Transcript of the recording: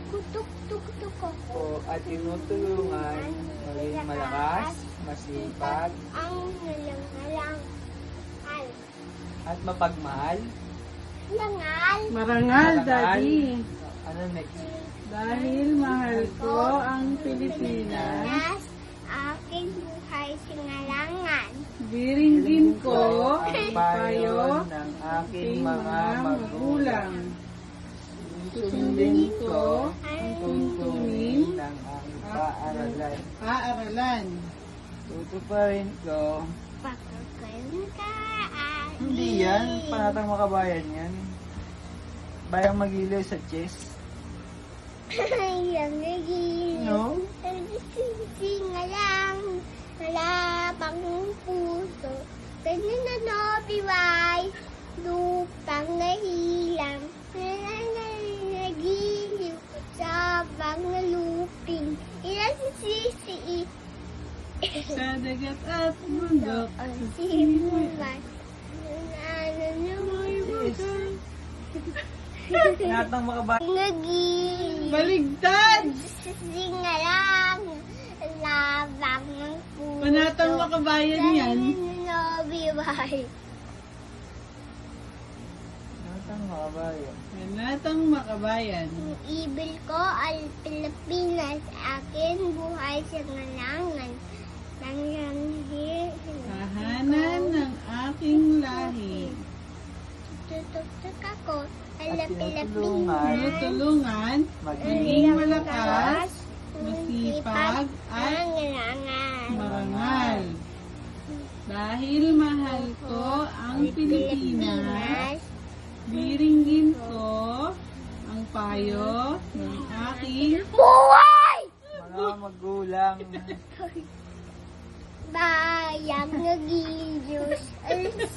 Kutuk-tuk-tuk ako. At tinutulungan maging malakas, masipag, Ang nalangalang. at mapagmahal. Langal. Marangal, Daddy. Ano next? Dahil mahal ko ang Pilipinas, Pinas, aking buhay singalangan. biringgin ko ang payo payo ng aking ng mga magulang. Susundin ko ang tuntunin ng aking paaralan. Tutuparin ko. Pagkakaroon ka. Hindi yan. Panatang makabayan yan. Bayang magiliw sa chess. Yang naging. No? Singalang. Malabang puso. Ganyan na nobiway. Lupang nahilang. Nagiliw. Sabang naluping. Ilan sisi. Sa dagat at bundok, Ang simulan. Panatang makabayan. Naging. baligtad! Singalang. Labang ng puso. Panatang makabayan yan. Nabiway. Panatang makabayan. Panatang makabayan. Ang ibil ko ay Pilipinas. Akin buhay sa ngalangan. Nangyanghi. Tahanan ng aking lahi. Tutok-tuk ako. Ala At Pilipinas. Tinutulungan, maging malakas, masipag, at Ang ngalangan. marangal. Dahil mahal ko ang Pilipinas, biringgin ko ang payo ng aking Buhay! Mga magulang. Bayang naging Diyos. Alis